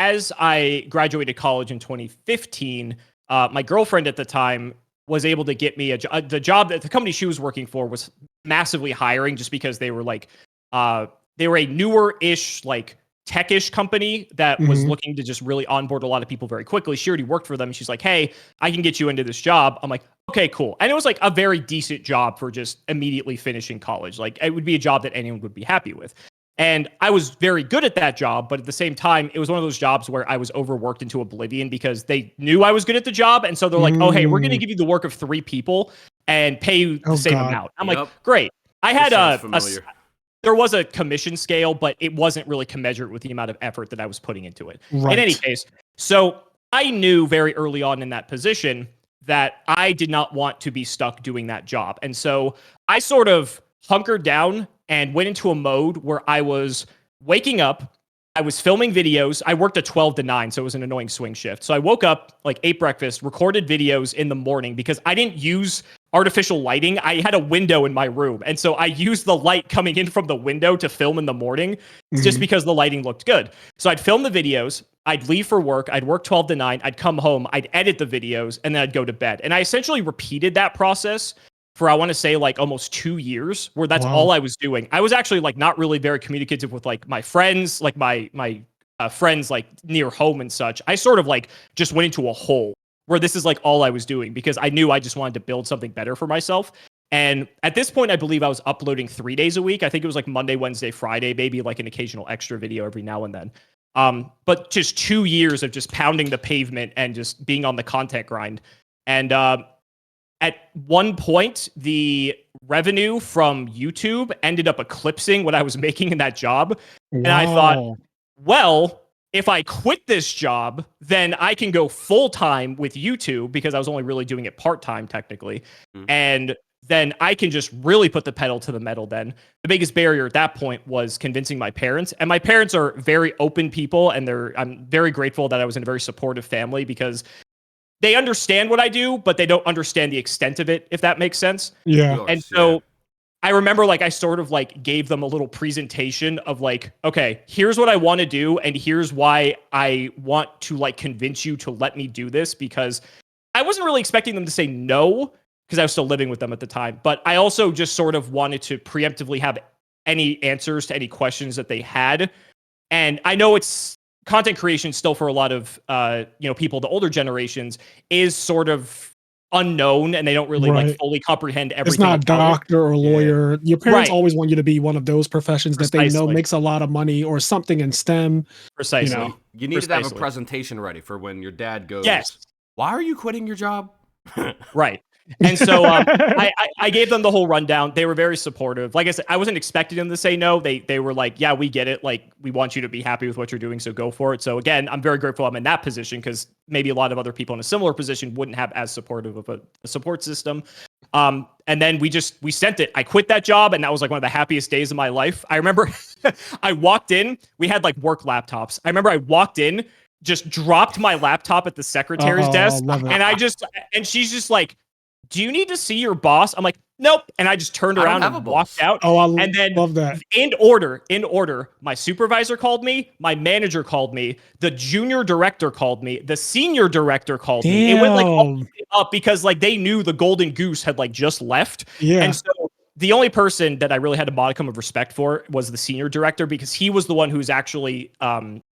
as I graduated college in 2015, my girlfriend at the time was able to get me the job that the company she was working for was massively hiring just because they were like, they were a newer-ish, like tech-ish company that was looking to just really onboard a lot of people very quickly. She already worked for them. She's like, hey, I can get you into this job. I'm like, okay, cool. And it was like a very decent job for just immediately finishing college. Like it would be a job that anyone would be happy with. And I was very good at that job, but at the same time, it was one of those jobs where I was overworked into oblivion because they knew I was good at the job. And so they're like, oh, hey, we're going to give you the work of 3 people and pay you the same amount. I'm like, great. I had there was a commission scale, but it wasn't really commensurate with the amount of effort that I was putting into it. Right. In any case, so I knew very early on in that position that I did not want to be stuck doing that job. And so I sort of hunkered down and went into a mode where I was waking up, I was filming videos. I worked a 12 to 9, so it was an annoying swing shift. So I woke up, like ate breakfast, recorded videos in the morning because I didn't use artificial lighting. I had a window in my room. And so I used the light coming in from the window to film in the morning just because the lighting looked good. So I'd film the videos. I'd leave for work. I'd work 12 to 9. I'd come home. I'd edit the videos and then I'd go to bed. And I essentially repeated that process for, I want to say, like almost 2 years where that's all I was doing. I was actually like not really very communicative with like my friends, like my friends like near home and such. I sort of like just went into a hole where this is like all I was doing because I knew I just wanted to build something better for myself. And at this point, I believe I was uploading 3 days a week. I think it was like Monday, Wednesday, Friday, maybe like an occasional extra video every now and then. But just 2 years of just pounding the pavement and just being on the content grind. And at one point, the revenue from YouTube ended up eclipsing what I was making in that job. And I thought, well, if I quit this job, then I can go full-time with YouTube because I was only really doing it part-time technically. And then I can just really put the pedal to the metal then. The biggest barrier at that point was convincing my parents. And my parents are very open people, and I'm very grateful that I was in a very supportive family because they understand what I do, but they don't understand the extent of it, if that makes sense. Yeah. And so I remember like I sort of like gave them a little presentation of like, okay, here's what I want to do. And here's why I want to like convince you to let me do this, because I wasn't really expecting them to say no because I was still living with them at the time. But I also just sort of wanted to preemptively have any answers to any questions that they had. And I know it's content creation still for a lot of people, the older generations, is sort of unknown and they don't really like fully comprehend everything. It's not a doctor or lawyer. Your parents always want you to be one of those professions that they know makes a lot of money or something in STEM. Precisely. You need to have a presentation ready for when your dad goes, why are you quitting your job? Right. And so I gave them the whole rundown. They were very supportive. Like I said, I wasn't expecting them to say no. They were like, yeah, we get it. Like, we want you to be happy with what you're doing, so go for it. So again, I'm very grateful I'm in that position because maybe a lot of other people in a similar position wouldn't have as supportive of a support system. And then we sent it. I quit that job, and that was like one of the happiest days of my life. I remember I walked in. We had like work laptops. I remember I walked in, just dropped my laptop at the secretary's desk, and she's just like, do you need to see your boss? I'm like, nope. And I just turned around and walked out. And then love that. In order, my supervisor called me, my manager called me, the junior director called me, the senior director called me. It went like all the way up because like they knew the golden goose had like just left. Yeah. And so the only person that I really had a modicum of respect for was the senior director because he was the one who's actually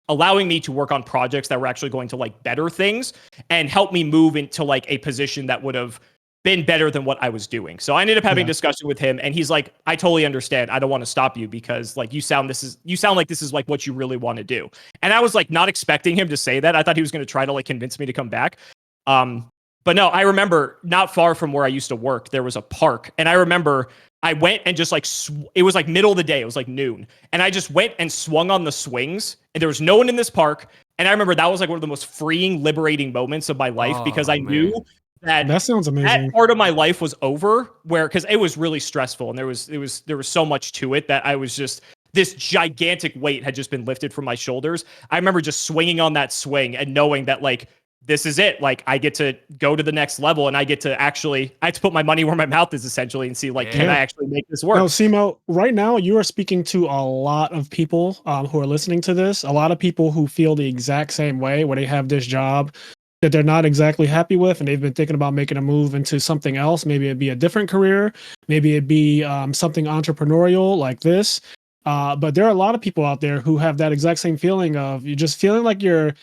allowing me to work on projects that were actually going to like better things and help me move into like a position that would have been better than what I was doing. So I ended up having a discussion with him, and he's like, I totally understand. I don't want to stop you because like you sound like this is like what you really want to do. And I was like not expecting him to say that. I thought he was going to try to like convince me to come back. But no, I remember not far from where I used to work, there was a park. And I remember I went and just like, it was like middle of the day. It was like noon. And I just went and swung on the swings, and there was no one in this park. And I remember that was like one of the most freeing, liberating moments of my life because I knew that sounds amazing. That part of my life was over because it was really stressful. And there was so much to it that I was just, this gigantic weight had just been lifted from my shoulders. I remember just swinging on that swing and knowing that like, this is it. Like, I get to go to the next level, and I have to put my money where my mouth is, essentially, and see, like, can I actually make this work? No, Cimo, right now you are speaking to a lot of people who are listening to this. A lot of people who feel the exact same way, where they have this job that they're not exactly happy with, and they've been thinking about making a move into something else. Maybe it'd be a different career. Maybe it'd be something entrepreneurial like this. But there are a lot of people out there who have that exact same feeling of you just feeling like you're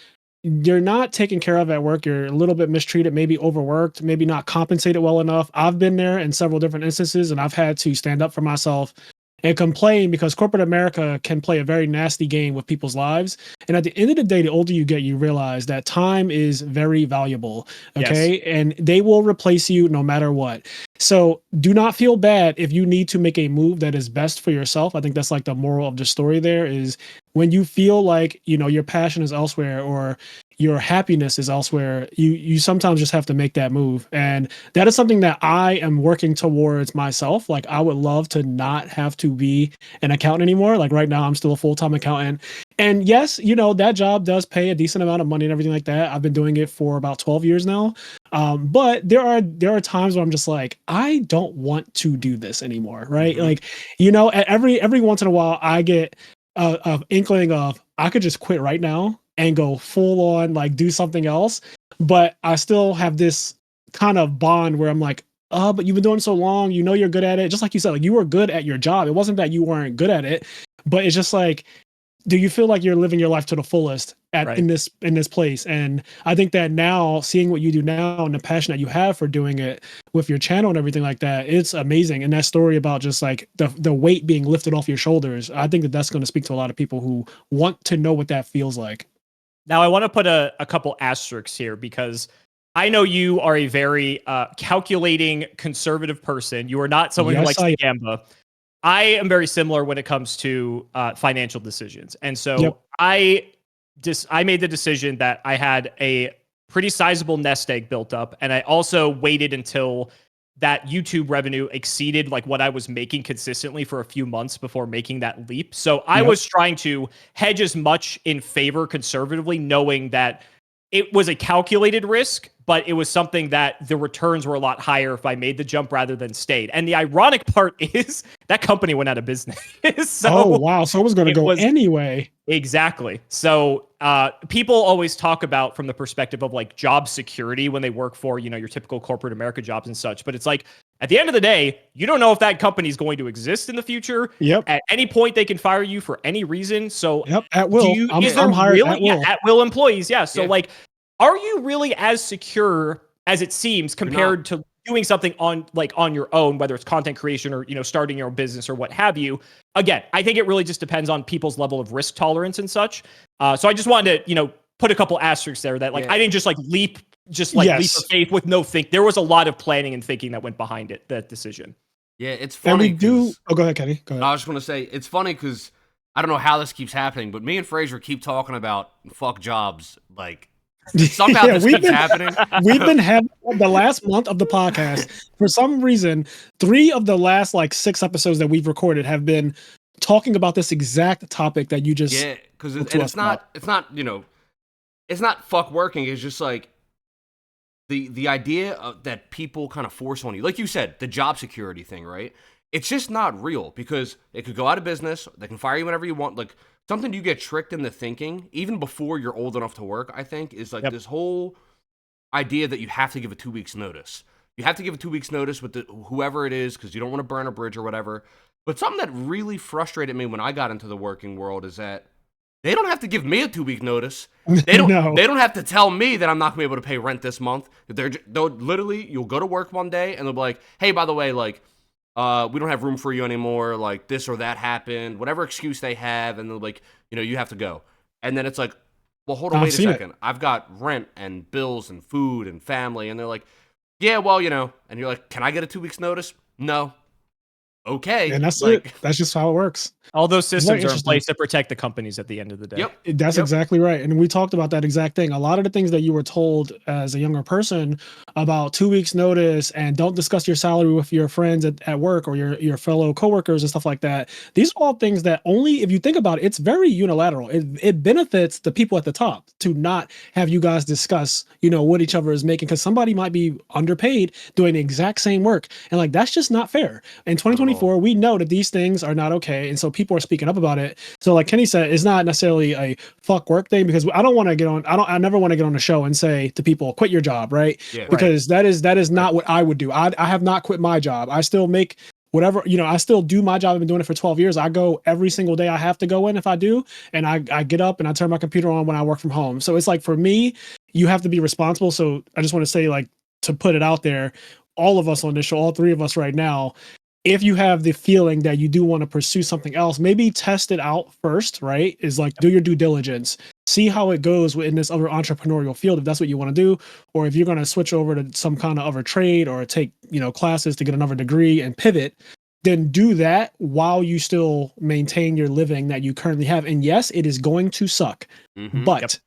not taken care of at work. You're a little bit mistreated, maybe overworked, maybe not compensated well enough. I've been there in several different instances, and I've had to stand up for myself and complain because corporate America can play a very nasty game with people's lives. And at the end of the day, the older you get, you realize that time is very valuable. Okay. Yes. And they will replace you no matter what. So do not feel bad if you need to make a move that is best for yourself. I think that's like the moral of the story there is when you feel like, your passion is elsewhere or your happiness is elsewhere, you sometimes just have to make that move. And that is something that I am working towards myself. Like, I would love to not have to be an accountant anymore. Like, right now I'm still a full-time accountant. And yes, that job does pay a decent amount of money and everything like that. I've been doing it for about 12 years now. But there are times where I'm just like, I don't want to do this anymore. Right. Mm-hmm. Like, every once in a while I get a inkling of I could just quit right now and go full on, like, do something else. But I still have this kind of bond where I'm like, oh, but you've been doing it so long, you're good at it. Just like you said, like, you were good at your job. It wasn't that you weren't good at it, but it's just like, do you feel like you're living your life to the fullest in this place? And I think that now, seeing what you do now and the passion that you have for doing it with your channel and everything like that, it's amazing. And that story about just like the weight being lifted off your shoulders, I think that that's going to speak to a lot of people who want to know what that feels like. Now, I want to put a couple asterisks here because I know you are a very calculating, conservative person. You are not someone who likes to gamble. I am very similar when it comes to financial decisions. And so I made the decision that I had a pretty sizable nest egg built up. And I also waited until that YouTube revenue exceeded like what I was making consistently for a few months before making that leap. So I was trying to hedge as much in favor conservatively, knowing that it was a calculated risk, but it was something that the returns were a lot higher if I made the jump rather than stayed. And the ironic part is that company went out of business. So oh, wow. So it was going to go anyway. Exactly. So people always talk about from the perspective of like job security when they work for, your typical corporate America jobs and such. But it's like, at the end of the day, you don't know if that company is going to exist in the future. Yep. At any point, they can fire you for any reason. So at will. I'm hired really, at will. At will employees. Yeah. So like, are you really as secure as it seems compared to doing something on your own, whether it's content creation or, starting your own business or what have you? Again, I think it really just depends on people's level of risk tolerance and such. So I just wanted to, put a couple asterisks there that I didn't just leap of faith with no think. There was a lot of planning and thinking that went behind it, that decision. Yeah, it's funny. And we do. Oh, go ahead, Kenny. Go ahead. I was just going to say, it's funny because I don't know how this keeps happening, but me and Frazier keep talking about fuck jobs. Like, somehow this keeps happening. We've been having the last month of the podcast. For some reason, 3 of the last 6 episodes that we've recorded have been talking about this exact topic that you just because it's not fuck working. It's just like the idea that people kind of force on you, like you said, the job security thing, right? It's just not real because it could go out of business. They can fire you whenever you want. Like, something you get tricked into thinking, even before you're old enough to work, I think, is this whole idea that you have to give a 2 weeks notice. You have to give a 2 weeks notice with whoever it is because you don't want to burn a bridge or whatever. But something that really frustrated me when I got into the working world is that they don't have to give me a 2 week notice. They don't. They don't have to tell me that I'm not gonna be able to pay rent this month. They'll literally, you'll go to work one day and they'll be like, "Hey, by the way, we don't have room for you anymore. Like, this or that happened." Whatever excuse they have, and they're like, you have to go. And then it's like, well, hold on, wait a second. I've got rent and bills and food and family, and they're like, yeah, well, and you're like, can I get a 2 weeks notice? No. okay. And that's like, it. That's just how it works. All those very systems are in interesting. place to protect the companies at the end of the day. Yep. That's exactly right. And we talked about that exact thing. A lot of the things that you were told as a younger person about 2 weeks notice and don't discuss your salary with your friends at work or your fellow coworkers and stuff like that. These are all things that only, if you think about it, it's very unilateral. It benefits the people at the top to not have you guys discuss, what each other is making, because somebody might be underpaid doing the exact same work. And like, that's just not fair. In 2024, we know that these things are not okay. And so people are speaking up about it. So like Kenny said, it's not necessarily a fuck work thing, because I don't want to get on. I never want to get on a show and say to people, quit your job, right? Yeah. Because that is not what I would do. I have not quit my job. I still make whatever, I still do my job. I've been doing it for 12 years. I go every single day. I have to go in if I do. And I get up and I turn my computer on when I work from home. So it's like, for me, you have to be responsible. So I just want to say, like, to put it out there, all of us on this show, all three of us right now, if you have the feeling that you do want to pursue something else, maybe test it out first, right? Is like, do your due diligence, see how it goes in this other entrepreneurial field, if that's what you want to do, or if you're going to switch over to some kind of other trade or take, classes to get another degree and pivot, then do that while you still maintain your living that you currently have. And yes, it is going to suck, but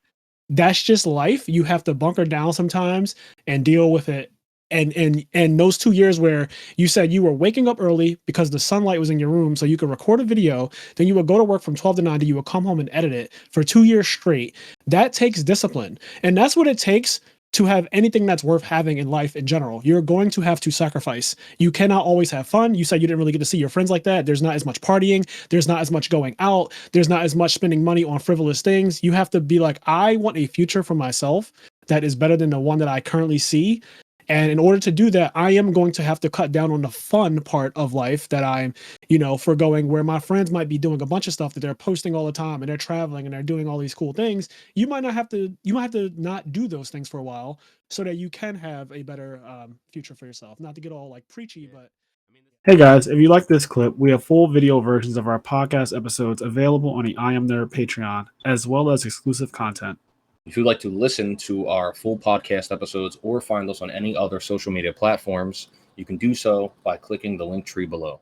that's just life. You have to bunker down sometimes and deal with it. And those 2 years where you said you were waking up early because the sunlight was in your room so you could record a video, then you would go to work from 12 to 9, you would come home and edit it for 2 years straight. That takes discipline. And that's what it takes to have anything that's worth having in life in general. You're going to have to sacrifice. You cannot always have fun. You said you didn't really get to see your friends like that. There's not as much partying. There's not as much going out. There's not as much spending money on frivolous things. You have to be like, I want a future for myself that is better than the one that I currently see. And in order to do that, I am going to have to cut down on the fun part of life that I'm, forgoing, where my friends might be doing a bunch of stuff that they're posting all the time and they're traveling and they're doing all these cool things. You might have to not do those things for a while so that you can have a better future for yourself. Not to get all like preachy, but. Hey guys, if you like this clip, we have full video versions of our podcast episodes available on the IMNerd Patreon, as well as exclusive content. If you'd like to listen to our full podcast episodes or find us on any other social media platforms, you can do so by clicking the link tree below.